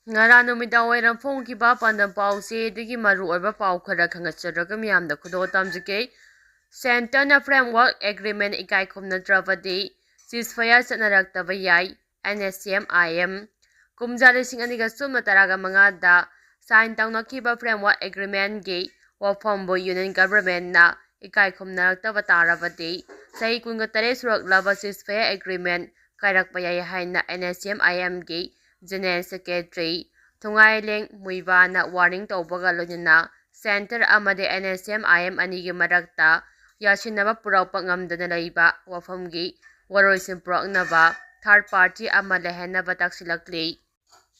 Ngara ꯅꯨꯃꯤꯗꯥꯡꯋꯥꯏꯔꯝ ꯐꯣꯡꯈꯤꯕ ꯄꯥꯟꯗꯝ ꯄꯥꯎꯆꯦꯗꯒꯤ ꯃꯔꯨꯑꯣꯏꯕ ꯄꯥꯎ ꯈꯔ ꯈꯪꯒꯠꯆꯔꯒ ꯃꯤꯌꯥꯝꯗ ꯈꯨꯗꯣꯜ ꯇꯝꯖꯒꯦ꯫ ꯁꯦꯟꯇꯔꯅ ꯐ꯭ꯔꯦꯝꯋꯥꯔꯛ ꯑꯦꯒ꯭ꯔꯤꯃꯦꯟ ꯏꯀꯥꯏ ꯈꯨꯝꯅꯗ꯭ꯔꯕꯗꯤ ꯁꯤꯖꯐꯥꯌꯔ ꯆꯠꯅꯔꯛꯇꯕ ꯌꯥꯏ꯫ NSCM-IM ꯀꯨꯝꯖꯥ 2015ꯗ ꯁꯥꯏꯟ ꯇꯧꯅꯈꯤꯕ ꯐ꯭ꯔꯦꯝꯋꯥꯔꯛ ꯑꯦꯒ꯭ꯔꯤꯃꯦꯟꯒꯤ ꯋꯥꯐꯝꯕꯨ ꯌꯨꯅꯤꯌꯟ ꯒꯚꯔꯟꯃꯦꯟꯠꯅ ꯏꯀꯥꯏ ꯈꯨꯝꯅꯔꯛꯇꯕ ꯇꯥꯔꯕꯗꯤ ꯆꯍꯤ 19 ꯁꯨꯔꯛꯂꯕ ꯁꯤꯖꯐꯥꯌꯔ ꯑꯦꯒ꯭ꯔꯤꯃꯦꯟꯠ ꯀꯥꯏꯔꯛꯄ ꯌꯥꯏ ꯍꯥꯏꯅ NSCM-IMꯒꯤ ꯖꯦꯅꯔꯦꯜ ꯁꯦꯀ꯭ꯔꯦꯇꯔꯤ ꯊꯨꯡꯉꯥꯏꯂꯦꯡ ꯃꯨꯏꯕꯥꯅ ꯋꯥꯔꯅꯤꯡ ꯇꯧꯕꯒ ꯂꯣꯏꯅꯅ ꯁꯦꯟꯇꯔ ꯑꯃꯗꯤ NSCM-IM ꯑꯅꯤꯒꯤ ꯃꯔꯛꯇ ꯌꯥꯠꯁꯤꯟꯅꯕ ꯄꯨꯔꯛꯄ ꯉꯝꯗꯅ ꯂꯩꯕ ꯋꯥꯐꯝꯒꯤ ꯋꯥꯔꯣꯏꯁꯤꯟ ꯄꯨꯔꯛꯅꯕ ꯊꯥꯔꯗ ꯄꯥꯔꯇꯤ ꯑꯃ ꯂꯩꯍꯟꯅꯕ ꯇꯛꯁꯤꯜꯂꯛꯂꯤ꯫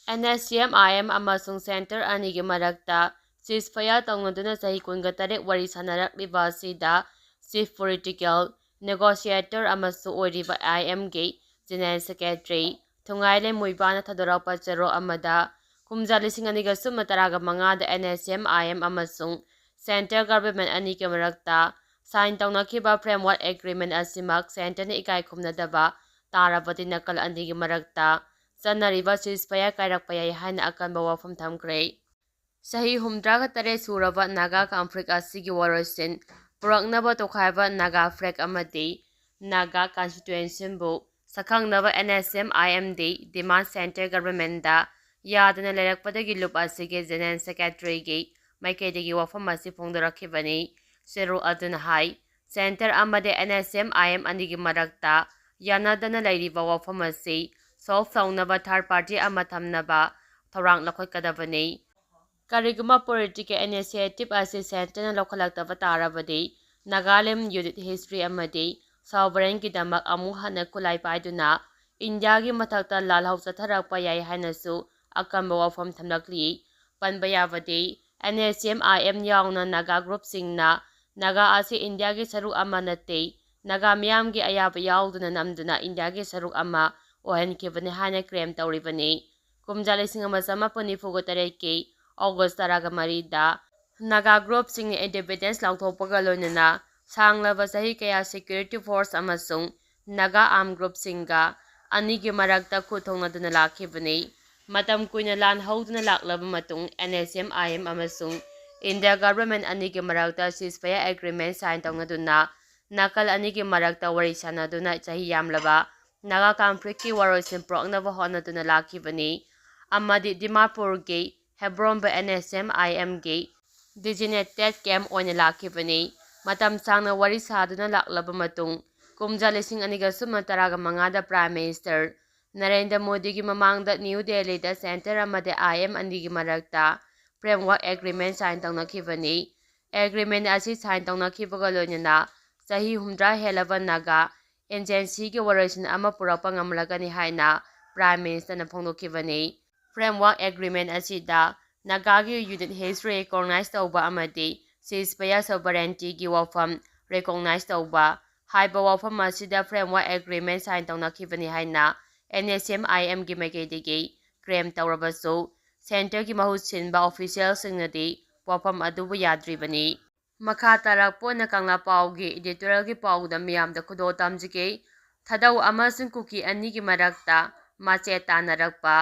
NSCM-IM ꯑꯃꯁꯨꯡ ꯁꯦꯟꯇꯔ ꯑꯅꯤꯒꯤ ꯃꯔꯛꯇ ꯁꯤꯖꯐꯥꯌꯔ ꯇꯧꯅꯗꯨꯅ ꯆꯍꯤ 19 ꯋꯥꯔꯤ ꯁꯥꯅꯔꯛꯂꯤꯕ ꯑꯁꯤꯗ ꯆꯤꯐ ꯄꯣꯂꯤꯇꯤꯀꯦꯜ ꯅꯦꯒꯣꯁꯤꯌꯦꯇꯔ ꯑꯃꯁꯨ ꯑꯣꯏꯔꯤꯕ IMꯒꯤ ꯖꯦꯅꯔꯦꯜ ꯁꯦꯀ꯭ꯔꯦꯇꯔꯤ ꯊꯨꯡꯉꯥꯏꯂꯦꯡ ꯃꯨꯏꯕꯥꯅ ꯊꯥꯗꯣꯔꯛꯄ ꯆꯦꯔꯣꯜ ꯑꯃꯗ ꯀꯨꯝꯖꯥ 2015ꯗ NSCM-IM ꯑꯃꯁꯨꯡ ꯁꯦꯟꯇꯔ ꯒꯚꯔꯟꯃꯦꯟꯠ ꯑꯅꯤꯒꯤ ꯃꯔꯛꯇ ꯁꯥꯏꯟ ꯇꯧꯅꯈꯤꯕ ꯐ꯭ꯔꯦꯝꯋꯥꯔꯛ ꯑꯦꯒ꯭ꯔꯤꯃꯦꯟꯠ ꯑꯁꯤꯃꯛ ꯁꯦꯟꯇꯔꯅ ꯏꯀꯥꯏ ꯈꯨꯝꯅꯗꯕ ꯇꯥꯔꯕꯗꯤ ꯅꯥꯀꯜ ꯑꯅꯤꯒꯤ ꯃꯔꯛꯇ ꯆꯠꯅꯔꯤꯕ ꯁꯤꯖꯐꯥꯌꯔ ꯀꯥꯏꯔꯛꯄ ꯌꯥꯏ ꯍꯥꯏꯅ ꯑꯀꯟꯕ ꯋꯥꯐꯝ ꯊꯝꯈ꯭ꯔꯦ꯫ ꯆꯍꯤ 38 ꯁꯨꯔꯕ ꯅꯥꯒꯥ ꯀꯟꯐ꯭ꯂꯤꯛ ꯑꯁꯤꯒꯤ ꯋꯥꯔꯣꯏꯁꯤꯟ ꯄꯨꯔꯛꯅꯕ ꯇꯣꯈꯥꯏꯕ ꯅꯥꯒꯥ ꯐ꯭ꯂꯦꯒ ꯑꯃꯗꯤ ꯅꯥꯒꯥ ꯀꯟꯁꯇꯤꯇ꯭ꯌꯨꯁꯟꯕꯨ ꯁꯛꯈꯪꯅꯕ NSCM-IMꯗꯤ ꯗꯤꯃꯥꯟꯗ ꯁꯦꯟꯇꯔ ꯒꯚꯔꯟꯃꯦꯟꯠꯗ ꯌꯥꯗꯅ ꯂꯩꯔꯛꯄꯗꯒꯤ ꯂꯨꯞ ꯑꯁꯤꯒꯤ ꯖꯦꯅꯔꯦꯜ ꯁꯦꯀ꯭ꯔꯦꯇꯔꯤꯒꯤ ꯃꯥꯏꯀꯩꯗꯒꯤ ꯋꯥꯐꯝ ꯑꯁꯤ ꯐꯣꯡꯗꯣꯔꯛꯈꯤꯕꯅꯤ꯫ ꯆꯦꯔꯣꯜ ꯑꯗꯨꯅ ꯍꯥꯏ ꯁꯦꯟꯇꯔ ꯑꯃꯗꯤ NSCM-IM ꯑꯅꯤꯒꯤ ꯃꯔꯛꯇ ꯌꯥꯅꯗꯅ ꯂꯩꯔꯤꯕ ꯋꯥꯐꯝ ꯑꯁꯤ ꯁꯣꯜꯕ ꯇꯧꯅꯕ ꯊꯥꯔꯗ ꯄꯥꯔꯇꯤ ꯑꯃ ꯊꯝꯅꯕ ꯊꯧꯔꯥꯡ ꯂꯧꯈꯠꯀꯗꯕꯅꯤ꯫ ꯀꯔꯤꯒꯨꯝꯕ ꯄꯣꯂꯤꯇꯤꯀꯦꯜ ꯏꯅꯤꯁꯤꯌꯦꯇꯤꯕ ꯑꯁꯤ ꯁꯦꯟꯇꯔꯅ ꯂꯧꯈꯠꯂꯛꯇꯕ ꯇꯥꯔꯕꯗꯤ ꯅꯥꯒꯥꯂꯦꯟꯗ ꯌꯨꯅꯤꯠ ꯍꯤꯁꯇ꯭ꯔꯤ ꯑꯃꯗꯤ ꯁꯣꯚꯔꯦꯟꯇꯤꯒꯤꯗꯃꯛ ꯑꯃꯨꯛ ꯍꯟꯅ ꯈꯨꯠꯂꯥꯏ ꯄꯥꯏꯗꯨꯅ ꯏꯟꯗꯤꯌꯥꯒꯤ ꯃꯊꯛꯇ ꯂꯥꯜꯍꯧ ꯆꯠꯊꯔꯛꯄ ꯌꯥꯏ ꯍꯥꯏꯅꯁꯨ ꯑꯀꯟꯕ ꯋꯥꯐꯝ ꯊꯝꯂꯛꯂꯤ꯫ ꯄꯟꯕ ꯌꯥꯕꯗꯤ NSCM-IM ꯌꯥꯎꯅ ꯅꯥꯒꯥ ꯒ꯭ꯔꯨꯞꯁꯤꯡꯅ ꯅꯥꯒꯥ ꯑꯁꯤ ꯏꯟꯗꯤꯌꯥꯒꯤ ꯁꯔꯨꯛ ꯑꯃ ꯅꯠꯇꯦ, ꯅꯥꯒꯥ ꯃꯤꯌꯥꯝꯒꯤ ꯑꯌꯥꯕ ꯌꯥꯎꯗꯅ ꯅꯝꯗꯨꯅ ꯏꯟꯗꯤꯌꯥꯒꯤ ꯁꯔꯨꯛ ꯑꯃ ꯑꯣꯏꯍꯟꯈꯤꯕꯅꯤ ꯍꯥꯏꯅ ꯀ꯭ꯂꯦꯝ ꯇꯧꯔꯤꯕꯅꯤ꯫ ꯀꯨꯝꯖꯥ 1998ꯀꯤ ꯑꯣꯒꯁ꯭ꯠ 13ꯗ ꯅꯥꯒꯥ ꯒ꯭ꯔꯨꯞꯁꯤꯡꯅ ꯏꯟꯗꯤꯄꯦꯟꯗꯦꯟꯁ ꯂꯥꯎꯊꯣꯛꯄꯒ ꯂꯣꯏꯅꯅ ꯁꯥꯡꯂꯕ ꯆꯍꯤ ꯀꯌꯥ ꯁꯦꯀ꯭ꯌꯨꯔꯤꯇꯤ ꯐꯣꯔꯁ ꯑꯃꯁꯨꯡ ꯅꯥꯒꯥ ꯑꯥꯔꯝ ꯒ꯭ꯔꯨꯞꯁꯤꯡꯒ ꯑꯅꯤꯒꯤ ꯃꯔꯛꯇ ꯈꯨꯠ ꯊꯣꯛꯅꯗꯨꯅ ꯂꯥꯛꯈꯤꯕꯅꯤ꯫ ꯃꯇꯝ ꯀꯨꯏꯅ ꯂꯥꯟ ꯍꯧꯗꯨꯅ ꯂꯥꯛꯂꯕ ꯃꯇꯨꯡ NSCM-IM ꯑꯃꯁꯨꯡ ꯏꯟꯗꯤꯌꯥ ꯒꯚꯔꯟꯃꯦꯟꯠ ꯑꯅꯤꯒꯤ ꯃꯔꯛꯇ ꯁꯤꯖꯐꯥꯌꯔ ꯑꯦꯒ꯭ꯔꯤꯃꯦꯟꯠ ꯁꯥꯏꯟ ꯇꯧꯅꯗꯨꯅ ꯅꯥꯀꯜ ꯑꯅꯤꯒꯤ ꯃꯔꯛꯇ ꯋꯥꯔꯤ ꯁꯥꯅꯗꯨꯅ ꯆꯍꯤ ꯌꯥꯝꯂꯕ ꯅꯥꯒꯥ ꯀꯟꯐ꯭ꯂꯤꯛꯀꯤ ꯋꯥꯔꯣꯏꯁꯤꯟ ꯄꯨꯔꯛꯅꯕ ꯍꯣꯠꯅꯗꯨꯅ ꯂꯥꯛꯈꯤꯕꯅꯤ ꯑꯃꯗꯤ ꯗꯤꯃꯥꯄꯨꯔꯒꯤ ꯍꯦꯕ꯭ꯔꯣꯟꯕꯨ NSCM-IMꯒꯤ ꯗꯤꯖꯤꯒꯅꯦꯇꯦꯗ ꯀꯦꯝꯞ ꯑꯣꯏꯅ ꯂꯥꯛꯈꯤꯕꯅꯤ꯫ ꯃꯇꯝ ꯁꯥꯡꯅ ꯋꯥꯔꯤ ꯁꯥꯗꯨꯅ ꯂꯥꯛꯂꯕ ꯃꯇꯨꯡ ꯀꯨꯝꯖꯥ 2015ꯗ ꯄ꯭ꯔꯥꯏꯝ ꯃꯤꯅꯤꯁꯇꯔ ꯅꯔꯦꯟꯗ꯭ꯔ ꯃꯣꯗꯤꯒꯤ ꯃꯃꯥꯡꯗ ꯅ꯭ꯌꯨ ꯗꯦꯜꯂꯤꯗ ꯁꯦꯟꯇꯔ ꯑꯃꯗꯤ IM ꯑꯅꯤꯒꯤ ꯃꯔꯛꯇ ꯐ꯭ꯔꯦꯝꯋꯥꯔꯛ ꯑꯦꯒ꯭ꯔꯤꯃꯦꯟꯠ ꯁꯥꯏꯟ ꯇꯧꯅꯈꯤꯕꯅꯤ꯫ ꯑꯦꯒ꯭ꯔꯤꯃꯦꯟꯠ ꯑꯁꯤ ꯁꯥꯏꯟ ꯇꯧꯅꯈꯤꯕꯒ ꯂꯣꯏꯅꯅ ꯆꯍꯤ 60 ꯍꯦꯜꯂꯕ ꯅꯥꯒꯥ ꯏꯟꯖꯦꯟꯁꯤꯒꯤ ꯋꯥꯔꯣꯏꯁꯤꯟ ꯑꯃ ꯄꯨꯔꯛꯄ ꯉꯝꯂꯒꯅꯤ ꯍꯥꯏꯅ ꯄ꯭ꯔꯥꯏꯝ ꯃꯤꯅꯤꯁꯇꯔꯅ ꯐꯣꯡꯗꯣꯛꯈꯤꯕꯅꯤ꯫ ꯐ꯭ꯔꯦꯝꯋꯥꯔꯛ ꯑꯦꯒ꯭ꯔꯤꯃꯦꯟꯠ ꯑꯁꯤꯗ ꯅꯥꯒꯥꯒꯤ ꯌꯨꯅꯤꯠ ꯍꯤꯁꯇ꯭ꯔꯤ ꯔꯤꯀꯣꯒꯅꯥꯏꯖ ꯇꯧꯕ ꯑꯃꯗꯤ ꯁꯤꯖꯐꯥꯌꯔ ꯁꯣꯚꯔꯦꯟꯇꯤꯒꯤ ꯋꯥꯐꯝ ꯔꯤꯀꯣꯒꯅꯥꯏꯖ ꯇꯧꯕ ꯍꯥꯏꯕ ꯋꯥꯐꯝ ꯑꯁꯤꯗ ꯐ꯭ꯔꯦꯝꯋꯥꯔꯛ ꯑꯦꯒ꯭ꯔꯤꯃꯦꯟꯠ ꯁꯥꯏꯟ ꯇꯧꯅꯈꯤꯕꯅꯤ ꯍꯥꯏꯅ NSCM-IMꯒꯤ ꯃꯥꯏꯀꯩꯗꯒꯤ ꯀ꯭ꯂꯦꯝ ꯇꯧꯔꯕꯁꯨ ꯁꯦꯟꯇꯔꯒꯤ ꯃꯍꯨꯠ ꯁꯤꯟꯕ ꯑꯣꯐꯤꯁꯤꯌꯦꯜꯁꯤꯡꯅꯗꯤ ꯋꯥꯐꯝ ꯑꯗꯨꯕꯨ ꯌꯥꯗ꯭ꯔꯤꯕꯅꯤ꯫ ꯃꯈꯥ ꯇꯥꯔꯛꯄ ꯑꯣꯏꯅ ꯀꯪꯂꯥ ꯄꯥꯎꯒꯤ ꯏꯗꯤꯇꯣꯔꯤꯌꯦꯜꯒꯤ ꯄꯥꯎꯗ ꯃꯤꯌꯥꯝꯗ ꯈꯨꯗꯣꯜ ꯇꯝꯖꯒꯦ꯫ ꯊꯥꯗꯧ ꯑꯃꯁꯨꯡ ꯀꯨꯀꯤ ꯑꯅꯤꯒꯤ ꯃꯔꯛꯇ ꯃꯆꯦꯠ ꯇꯥꯟꯅꯔꯛꯄ꯫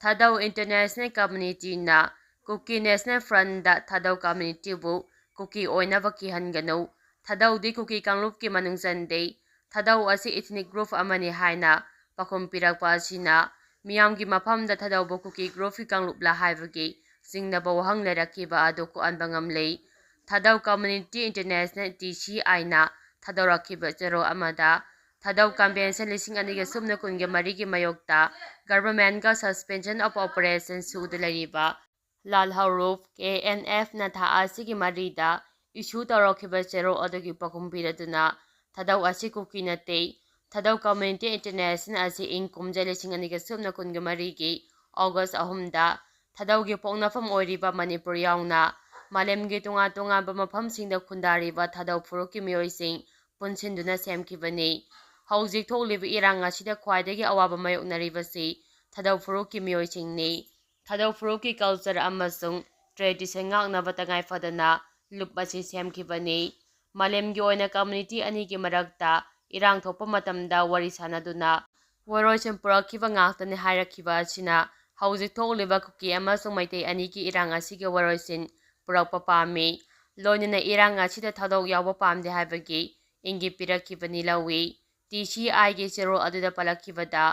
ꯊꯥꯗꯧ ꯏꯟꯇꯔꯅꯦꯁꯅꯦꯜ ꯀꯝꯃ꯭ꯌꯨꯅꯤꯇꯤꯅ ꯀꯨꯀꯤ ꯅꯦꯁꯅꯦꯜ ꯐ꯭ꯔꯟꯠꯗ ꯊꯥꯗꯧ ꯀꯝꯃ꯭ꯌꯨꯅꯤꯇꯤꯕꯨ ꯀꯨꯀꯤ ꯑꯣꯏꯅꯕ ꯀꯤꯍꯟꯒꯅꯨ, ꯊꯥꯗꯧꯗꯤ ꯀꯨꯀꯤ ꯀꯥꯡꯂꯨꯞꯀꯤ ꯃꯅꯨꯡ ꯆꯟꯗꯦ, ꯊꯥꯗꯧ ꯑꯁꯤ ꯏꯊꯅꯤꯛ ꯒ꯭ꯔꯨꯞ ꯑꯃꯅꯤ ꯍꯥꯏꯅ ꯄꯥꯎꯈꯨꯝ ꯄꯤꯔꯛꯄ ꯑꯁꯤꯅ ꯃꯤꯌꯥꯝꯒꯤ ꯃꯐꯝꯗ ꯊꯥꯗꯧꯕꯨ ꯀꯨꯀꯤ ꯒ꯭ꯔꯨꯞꯀꯤ ꯀꯥꯡꯂꯨꯞꯂ ꯍꯥꯏꯕꯒꯤ ꯆꯤꯡꯅꯕ ꯋꯥꯍꯪ ꯂꯩꯔꯛꯈꯤꯕ ꯑꯗꯨ ꯀꯣꯛꯍꯟꯕ ꯉꯝꯂꯦ꯫ ꯊꯥꯗꯧ ꯀꯝꯃ꯭ꯌꯨꯅꯤꯇꯤ ꯏꯟꯇꯔꯅꯦꯁꯅꯦꯜ (TCI)ꯅ ꯊꯥꯗꯣꯔꯛꯈꯤꯕ ꯆꯦꯔꯣꯜ ꯑꯃꯗ ꯊꯥꯗꯧ ꯀꯟꯚꯦꯟꯁꯟ 2023ꯒꯤ ꯃꯥꯌꯣꯛꯇ ꯒꯚꯔꯟꯃꯦꯟꯠꯒ ꯁꯁꯄꯦꯟꯁꯟ ꯑꯣꯐ ꯑꯣꯄꯔꯦꯁꯟ ꯁꯨꯗ ꯂꯩꯔꯤꯕ ꯂꯥꯜꯍꯧꯔꯨꯞ (KNF)ꯅ ꯊꯥ ꯑꯁꯤꯒꯤ 4ꯗ ꯏꯁꯨ ꯇꯧꯔꯛꯈꯤꯕ ꯆꯦꯔꯣꯜ ꯑꯗꯨꯒꯤ ꯄꯥꯎꯈꯨꯝ ꯄꯤꯔꯗꯨꯅ ꯊꯥꯗꯧ ꯑꯁꯤ ꯀꯨꯀꯤ ꯅꯠꯇꯦ, ꯊꯥꯗꯧ ꯀꯝꯃ꯭ꯌꯨꯅꯤꯇꯤ ꯏꯟꯇꯔꯅꯦꯁꯅꯦꯜ ꯑꯁꯤ ꯏꯪ ꯀꯨꯝꯖꯥ 2023ꯒꯤ ꯑꯣꯒꯁ꯭ꯠ 3ꯗ ꯊꯥꯗꯧꯒꯤ ꯄꯣꯛꯅꯐꯝ ꯑꯣꯏꯔꯤꯕ ꯃꯅꯤꯄꯨꯔ ꯌꯥꯎꯅ ꯃꯥꯂꯦꯝꯒꯤ ꯇꯣꯉꯥꯟ ꯇꯣꯉꯥꯟꯕ ꯃꯐꯝꯁꯤꯡꯗ ꯈꯨꯟꯗꯥꯔꯤꯕ ꯊꯥꯗꯧ ꯐꯨꯔꯨꯞꯀꯤ ꯃꯤꯑꯣꯏꯁꯤꯡ ꯄꯨꯟꯁꯤꯟꯗꯨꯅ ꯁꯦꯝꯈꯤꯕꯅꯤ꯫ ꯍꯧꯖꯤꯛ ꯊꯣꯛꯂꯤꯕ ꯏꯔꯥꯡ ꯑꯁꯤꯗ ꯈ꯭ꯋꯥꯏꯗꯒꯤ ꯑꯋꯥꯕ ꯃꯥꯌꯣꯛꯅꯔꯤꯕꯁꯤ ꯊꯥꯗꯧ ꯐꯨꯔꯨꯞꯀꯤ ꯃꯤꯑꯣꯏꯁꯤꯡꯅꯤ꯫ ꯊꯥꯗꯧ ꯐꯨꯔꯨꯞꯀꯤ ꯀꯜꯆꯔ ꯑꯃꯁꯨꯡ ꯇ꯭ꯔꯦꯗꯤꯁꯟ ꯉꯥꯛꯅꯕ ꯇꯉꯥꯏꯐꯗꯅ ꯂꯨꯞ ꯑꯁꯤ ꯁꯦꯝꯈꯤꯕꯅꯤ꯫ ꯃꯥꯂꯦꯝꯒꯤ ꯑꯣꯏꯅ ꯀꯝꯃ꯭ꯌꯨꯅꯤꯇꯤ ꯑꯅꯤꯒꯤ ꯃꯔꯛꯇ ꯏꯔꯥꯡ ꯊꯣꯛꯄ ꯃꯇꯝꯗ ꯋꯥꯔꯤ ꯁꯥꯅꯗꯨꯅ ꯋꯥꯔꯣꯏꯁꯤꯟ ꯄꯨꯔꯛꯈꯤꯕ ꯉꯥꯛꯇꯅꯤ ꯍꯥꯏꯔꯛꯈꯤꯕ ꯑꯁꯤꯅ ꯍꯧꯖꯤꯛ ꯊꯣꯛꯂꯤꯕ ꯀꯨꯀꯤ ꯑꯃꯁꯨꯡ ꯃꯩꯇꯩ ꯑꯅꯤꯒꯤ ꯏꯔꯥꯡ ꯑꯁꯤꯒꯤ ꯋꯥꯔꯣꯏꯁꯤꯟ ꯄꯨꯔꯛꯄ ꯄꯥꯝꯃꯤ, ꯂꯣꯏꯅꯅ ꯏꯔꯥꯡ ꯑꯁꯤꯗ ꯊꯧꯗꯣꯛ ꯌꯥꯎꯕ ꯄꯥꯝꯗꯦ ꯍꯥꯏꯕꯒꯤ ꯏꯪꯒꯤꯠ ꯄꯤꯔꯛꯈꯤꯕꯅꯤ ꯂꯧꯏ꯫ ꯇꯤ.ꯁꯤ.ꯑꯥꯏ.ꯒꯤ ꯆꯦꯔꯣꯜ ꯑꯗꯨꯗ ꯄꯜꯂꯛꯈꯤꯕꯗ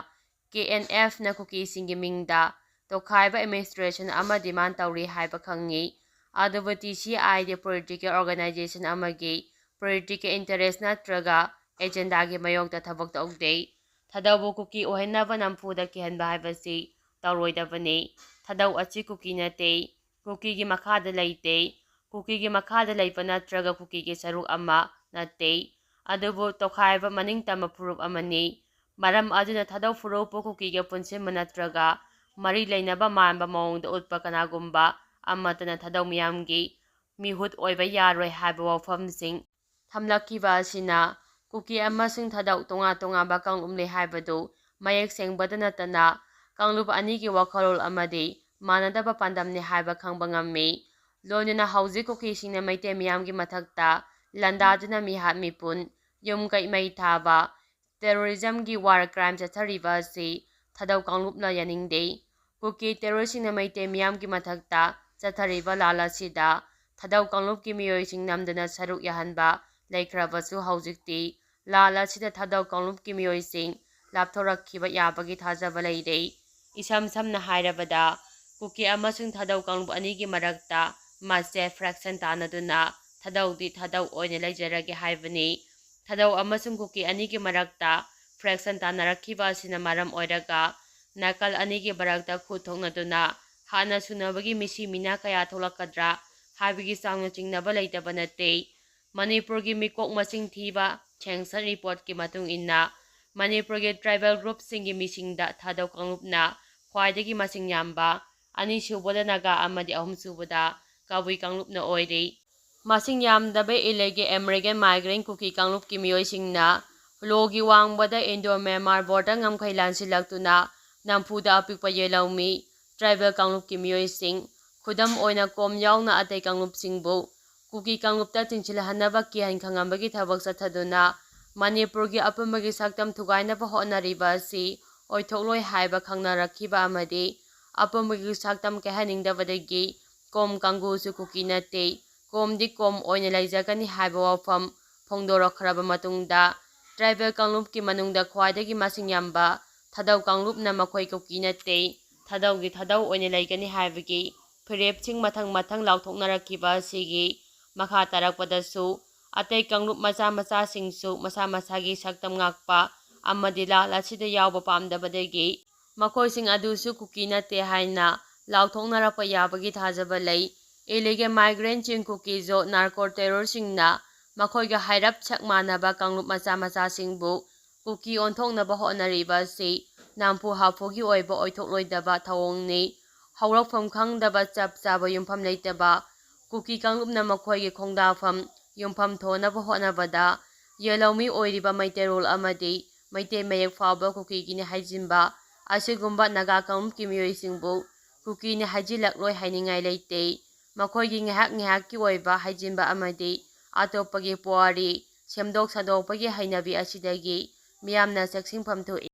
ꯀꯦ.ꯑꯦꯟ.ꯑꯦꯐ.ꯅ ꯀꯨꯀꯤꯁꯤꯡꯒꯤ ꯃꯤꯡꯗ ꯇꯣꯈꯥꯏꯕ ꯑꯦꯗꯃꯤꯅꯤꯁꯇ꯭ꯔꯦꯁꯟ ꯑꯃ ꯗꯤꯃꯥꯟ ꯇꯧꯔꯤ ꯍꯥꯏꯕ ꯈꯪꯉꯤ꯫ ꯑꯗꯨꯕꯨ ꯇꯤ.ꯁꯤ.ꯑꯥꯏ.ꯗꯤ ꯄꯣꯂꯤꯇꯤꯀꯦꯜ ꯑꯣꯔꯒꯅꯥꯏꯖꯦꯁꯟ ꯑꯃꯒꯤ ꯄꯣꯂꯤꯇꯤꯀꯦꯜ ꯏꯟꯇꯔꯦꯁ ꯅꯠꯇ꯭ꯔꯒ ꯑꯦꯖꯦꯟꯗꯥꯒꯤ ꯃꯥꯌꯣꯛꯇ ꯊꯕꯛ ꯇꯧꯗꯦ꯫ ꯊꯥꯗꯧꯕꯨ ꯀꯨꯀꯤ ꯑꯣꯏꯍꯟꯅꯕ ꯅꯝꯐꯨꯗ ꯀꯤꯍꯟꯕ ꯍꯥꯏꯕꯁꯤ ꯇꯧꯔꯣꯏꯗꯕꯅꯤ꯫ ꯊꯥꯗꯧ ꯑꯁꯤ ꯀꯨꯀꯤ ꯅꯠꯇꯦ, ꯀꯨꯀꯤꯒꯤ ꯃꯈꯥꯗ ꯂꯩꯇꯦ, ꯀꯨꯀꯤꯒꯤ ꯃꯈꯥꯗ ꯂꯩꯕ ꯅꯠꯇ꯭ꯔꯒ ꯀꯨꯀꯤꯒꯤ ꯁꯔꯨꯛ ꯑꯃ ꯅꯠꯇꯦ, ꯑꯗꯨꯕꯨ ꯇꯣꯈꯥꯏꯕ ꯃꯅꯤꯡꯇꯝꯕ ꯐꯨꯔꯨꯞ ꯑꯃꯅꯤ꯫ ꯃꯔꯝ ꯑꯗꯨꯅ ꯊꯥꯗꯧ ꯐꯨꯔꯨꯞꯄꯨ ꯀꯨꯀꯤꯒ ꯄꯨꯟꯁꯤꯟꯕ ꯅꯠꯇ꯭ꯔꯒ ꯃꯔꯤ ꯂꯩꯅꯕ ꯃꯥꯟꯕ ꯃꯑꯣꯡꯗ ꯎꯠꯄ ꯀꯅꯥꯒꯨꯝꯕ ꯑꯃꯠꯇꯅ ꯊꯥꯗꯧ ꯃꯤꯌꯥꯝꯒꯤ ꯃꯤꯍꯨꯠ ꯑꯣꯏꯕ ꯌꯥꯔꯣꯏ ꯍꯥꯏꯕ ꯋꯥꯐꯝꯁꯤꯡ ꯊꯝꯂꯛꯈꯤꯕ ꯑꯁꯤꯅ ꯀꯨꯀꯤ ꯑꯃꯁꯨꯡ ꯊꯥꯗꯧ ꯇꯣꯉꯥꯟ-ꯇꯣꯉꯥꯟꯕ ꯀꯥꯡꯂꯨꯞ ꯂꯩ ꯍꯥꯏꯕꯗꯨ ꯃꯌꯦꯛ ꯁꯦꯡꯕꯇ ꯅꯠꯇꯅ ꯀꯥꯡꯂꯨꯞ ꯑꯅꯤꯒꯤ ꯋꯥꯈꯜꯂꯣꯟ ꯑꯃꯗꯤ ꯃꯥꯟꯅꯗꯕ ꯄꯥꯟꯗꯝꯅꯤ ꯍꯥꯏꯕ ꯈꯪꯕ ꯉꯝꯃꯤ꯫ ꯂꯣꯏꯅꯅ ꯍꯧꯖꯤꯛ ꯀꯨꯀꯤꯁꯤꯡꯅ ꯃꯩꯇꯩ ꯃꯤꯌꯥꯝꯒꯤ ꯃꯊꯛꯇ ꯂꯥꯟꯗꯥꯗꯨꯅ ꯃꯤꯍꯥꯠ-ꯃꯤꯄꯨꯟ, ꯌꯨꯝ-ꯀꯩ ꯃꯩ ꯊꯥꯕ, ꯇꯦꯔꯣꯔꯤꯖꯝꯒꯤ ꯋꯥꯔ ꯀ꯭ꯔꯥꯏꯝ ꯆꯠꯊꯔꯤꯕ ꯑꯁꯤ ꯊꯥꯗꯧ ꯀꯥꯡꯂꯨꯞꯅ ꯌꯥꯅꯤꯡꯗꯦ꯫ ꯀꯨꯀꯤ ꯇꯦꯔꯣꯔꯤꯁꯁꯤꯡꯅ ꯃꯩꯇꯩ ꯃꯤꯌꯥꯝꯒꯤ ꯃꯊꯛꯇ ꯆꯠꯊꯔꯤꯕ ꯂꯥꯜ ꯑꯁꯤꯗ ꯊꯥꯗꯧ ꯀꯥꯡꯂꯨꯞꯀꯤ ꯃꯤꯑꯣꯏꯁꯤꯡ ꯅꯝꯗꯅ ꯁꯔꯨꯛ ꯌꯥꯍꯟꯕ ꯂꯩꯈ꯭ꯔꯕꯁꯨ ꯍꯧꯖꯤꯛꯇꯤ ꯂꯥꯜ ꯑꯁꯤꯗ ꯊꯥꯗꯧ ꯀꯥꯡꯂꯨꯞꯀꯤ ꯃꯤꯑꯣꯏꯁꯤꯡ ꯂꯥꯞꯊꯣꯔꯛꯈꯤꯕ ꯌꯥꯕꯒꯤ ꯊꯥꯖꯕ ꯂꯩꯔꯦ꯫ ꯏꯁꯝ ꯁꯝꯅ ꯍꯥꯏꯔꯕꯗ ꯀꯨꯀꯤ ꯑꯃꯁꯨꯡ ꯊꯥꯗꯧ ꯀꯥꯡꯂꯨꯞ ꯑꯅꯤꯒꯤ ꯃꯔꯛꯇ ꯃꯆꯦꯠ ꯐ꯭ꯔꯦꯛꯁꯟ ꯇꯥꯟꯅꯗꯨꯅ ꯊꯥꯗꯧꯗꯤ ꯊꯥꯗꯧ ꯑꯣꯏꯅ ꯂꯩꯖꯔꯒꯦ ꯍꯥꯏꯕꯅꯤ꯫ ꯊꯥꯗꯧ ꯑꯃꯁꯨꯡ ꯀꯨꯀꯤ ꯑꯅꯤꯒꯤ ꯃꯔꯛꯇ ꯐ꯭ꯔꯦꯛꯁꯟ ꯇꯥꯟꯅꯔꯛꯈꯤꯕ ꯑꯁꯤꯅ ꯃꯔꯝ ꯑꯣꯏꯔꯒ ꯅꯥꯀꯜ ꯑꯅꯤꯒꯤ ꯃꯔꯛꯇ ꯈꯨꯠ ꯊꯣꯛꯅꯗꯨꯅ ꯍꯥꯠꯅ ꯁꯨꯅꯕꯒꯤ ꯃꯤꯁꯤ-ꯃꯤꯅꯥ ꯀꯌꯥ ꯊꯣꯛꯂꯛꯀꯗ꯭ꯔꯥ ꯍꯥꯏꯕꯒꯤ ꯆꯥꯡꯅ ꯆꯤꯡꯅꯕ ꯂꯩꯇꯕ ꯅꯠꯇꯦ꯫ ꯃꯅꯤꯄꯨꯔꯒꯤ ꯃꯤꯀꯣꯛ ꯃꯁꯤꯡ ꯊꯤꯕ ꯁꯦꯟꯁꯁꯁ ꯔꯤꯄꯣꯔꯠꯀꯤ ꯃꯇꯨꯡ ꯏꯟꯅ ꯃꯅꯤꯄꯨꯔꯒꯤ ꯇ꯭ꯔꯥꯏꯕꯦꯜ ꯒ꯭ꯔꯨꯞꯁꯤꯡꯒꯤ ꯃꯤꯁꯤꯡꯗ ꯊꯥꯗꯧ ꯀꯥꯡꯂꯨꯞꯅ ꯈ꯭ꯋꯥꯏꯗꯒꯤ ꯃꯁꯤꯡ ꯌꯥꯝꯕ, ꯑꯅꯤꯁꯨꯕꯗ ꯅꯥꯒꯥ ꯑꯃꯗꯤ ꯑꯍꯨꯝꯁꯨꯕꯗ ꯀꯕꯨꯏ ꯀꯥꯡꯂꯨꯞꯅ ꯑꯣꯏꯔꯤ꯫ ꯃꯁꯤꯡ ꯌꯥꯝꯗꯕ ꯏꯂꯤꯒꯦꯜ ꯏꯃꯤꯒ꯭ꯔꯦꯟꯠ ꯃꯥꯏꯒ꯭ꯔꯦꯟꯠ ꯀꯨꯀꯤ ꯀꯥꯡꯂꯨꯞꯀꯤ ꯃꯤꯑꯣꯏꯁꯤꯡꯅ ꯂꯣꯒꯤ ꯋꯥꯡꯃꯗ ꯏꯟꯗꯣ-ꯃ꯭ꯌꯥꯟꯃꯥꯔ ꯕꯣꯔꯗꯔ ꯉꯝꯈꯩ ꯂꯥꯟꯁꯤꯜꯂꯛꯇꯨꯅ ꯅꯝꯐꯨꯗ ꯑꯄꯤꯛꯄ ꯌꯦꯜꯍꯧꯃꯤ ꯇ꯭ꯔꯥꯏꯕꯦꯜ ꯀꯥꯡꯂꯨꯞꯀꯤ ꯃꯤꯑꯣꯏꯁꯤꯡ, ꯈꯨꯗꯝ ꯑꯣꯏꯅ ꯀꯣꯝ ꯌꯥꯎꯅ ꯑꯇꯩ ꯀꯥꯡꯂꯨꯞꯁꯤꯡꯕꯨ ꯀꯨꯀꯤ ꯀꯥꯡꯂꯨꯞꯇ ꯆꯤꯡꯁꯤꯜꯍꯟꯅꯕ ꯀꯤꯍꯟ ꯈꯪꯍꯟꯕꯒꯤ ꯊꯕꯛ ꯆꯠꯊꯗꯨꯅ ꯃꯅꯤꯄꯨꯔꯒꯤ ꯑꯄꯨꯟꯕꯒꯤ ꯁꯛꯇꯝ ꯊꯨꯒꯥꯏꯅꯕ ꯍꯣꯠꯅꯔꯤꯕ ꯑꯁꯤ ꯑꯣꯏꯊꯣꯛꯂꯣꯏ ꯍꯥꯏꯕ ꯈꯪꯅꯔꯛꯈꯤꯕ ꯑꯃꯗꯤ ꯑꯄꯨꯟꯕꯒꯤ ꯁꯛꯇꯝ ꯀꯥꯏꯍꯟꯅꯤꯡꯗꯕꯗꯒꯤ ꯀꯣꯝ ꯀꯥꯡꯕꯨꯁꯨ ꯀꯨꯀꯤ ꯅꯠꯇꯦ, ꯀꯣꯝꯗꯤ ꯀꯣꯝ ꯑꯣꯏꯅ ꯂꯩꯖꯒꯅꯤ ꯍꯥꯏꯕ ꯋꯥꯐꯝ ꯐꯣꯡꯗꯣꯔꯛꯈ꯭ꯔꯕ ꯃꯇꯨꯡꯗ ꯇ꯭ꯔꯥꯏꯕꯦꯜ ꯀꯥꯡꯂꯨꯞꯀꯤ ꯃꯅꯨꯡꯗ ꯈ꯭ꯋꯥꯏꯗꯒꯤ ꯃꯁꯤꯡ ꯌꯥꯝꯕ ꯊꯥꯗꯧ ꯀꯥꯡꯂꯨꯞꯅ ꯃꯈꯣꯏ ꯀꯨꯀꯤ ꯅꯠꯇꯦ, ꯊꯥꯗꯧꯒꯤ ꯊꯥꯗꯧ ꯑꯣꯏꯅ ꯂꯩꯒꯅꯤ ꯍꯥꯏꯕꯒꯤ ꯐꯤꯔꯦꯞꯁꯤꯡ ꯃꯊꯪ-ꯃꯊꯪ ꯂꯥꯎꯊꯣꯛꯅꯔꯛꯈꯤꯕ ꯑꯁꯤꯒꯤ ꯃꯈꯥ ꯇꯥꯔꯛꯄꯗꯁꯨ ꯑꯇꯩ ꯀꯥꯡꯂꯨꯞ ꯃꯆꯥ-ꯃꯆꯥꯁꯤꯡꯁꯨ ꯃꯁꯥ-ꯃꯁꯥꯒꯤ ꯁꯛꯇꯝ ꯉꯥꯛꯄ ꯑꯃꯗꯤ ꯂꯥꯜ ꯑꯁꯤꯗ ꯌꯥꯎꯕ ꯄꯥꯝꯗꯕꯗꯒꯤ ꯃꯈꯣꯏꯁꯤꯡ ꯑꯗꯨꯁꯨ ꯀꯨꯀꯤ ꯅꯠꯇꯦ ꯍꯥꯏꯅ ꯂꯥꯎꯊꯣꯛꯅꯔꯛꯄ ꯌꯥꯕꯒꯤ ꯊꯥꯖꯕ ꯂꯩ꯫ ꯏꯂꯤꯒꯦꯜ ꯃꯥꯏꯒ꯭ꯔꯦꯟꯠꯁꯤꯡ, ꯀꯨꯀꯤꯖꯣ, ꯅꯥꯔꯀꯣ-ꯇꯦꯔꯣꯔꯤꯁꯁꯤꯡꯅ ꯃꯈꯣꯏꯒ ꯍꯥꯏꯔꯞ ꯁꯛ ꯃꯥꯟꯅꯕ ꯀꯥꯡꯂꯨꯞ ꯃꯆꯥ-ꯃꯆꯥꯁꯤꯡꯕꯨ ꯀꯨꯀꯤ ꯑꯣꯟꯊꯣꯛꯅꯕ ꯍꯣꯠꯅꯔꯤꯕ ꯑꯁꯤ ꯅꯝꯐꯨ-ꯍꯥꯐꯨꯒꯤ ꯑꯣꯏꯕ ꯑꯣꯏꯊꯣꯛꯂꯣꯏꯗꯕ ꯊꯧꯑꯣꯡꯅꯤ꯫ ꯍꯧꯔꯛꯐꯝ ꯈꯪꯗꯕ, ꯆꯞ ꯆꯥꯕ ꯌꯨꯝꯐꯝ ꯂꯩꯇꯕ ꯀꯨꯀꯤ ꯀꯥꯡꯂꯨꯞꯅ ꯃꯈꯣꯏꯒꯤ ꯈꯣꯡꯗꯥꯐꯝ, ꯌꯨꯝꯐꯝ ꯊꯣꯅꯕ ꯍꯣꯠꯅꯕꯗ ꯌꯦꯜꯍꯧꯃꯤ ꯑꯣꯏꯔꯤꯕ ꯃꯩꯇꯩꯔꯣꯜ ꯑꯃꯗꯤ ꯃꯩꯇꯩ ꯃꯌꯦꯛ ꯐꯥꯎꯕ ꯀꯨꯀꯤꯒꯤꯅꯤ ꯍꯥꯏꯖꯤꯟꯕ ꯑꯁꯤꯒꯨꯝꯕ ꯅꯥꯒꯥ ꯀꯥꯡꯂꯨꯞꯀꯤ ꯃꯤꯑꯣꯏꯁꯤꯡꯕꯨ ꯀꯨꯀꯤꯅꯤ ꯍꯥꯏꯖꯤꯜꯂꯛꯂꯣꯏ ꯍꯥꯏꯅꯤꯡꯉꯥꯏ ꯂꯩꯇꯦ꯫ ꯃꯈꯣꯏꯒꯤ ꯉꯥꯏꯍꯥꯛ-ꯉꯥꯏꯍꯥꯛꯀꯤ ꯑꯣꯏꯕ ꯍꯥꯏꯖꯤꯟꯕ ꯑꯃꯗꯤ ꯑꯇꯣꯞꯄꯒꯤ ꯄꯨꯋꯥꯔꯤ ꯁꯦꯝꯗꯣꯛ-ꯁꯥꯗꯣꯛꯄꯒꯤ ꯍꯩꯅꯕꯤ ꯑꯁꯤꯗꯒꯤ ꯃꯤꯌꯥꯝꯅ ꯆꯦꯛꯁꯤꯟꯐꯝ ꯊꯣꯛꯏ꯫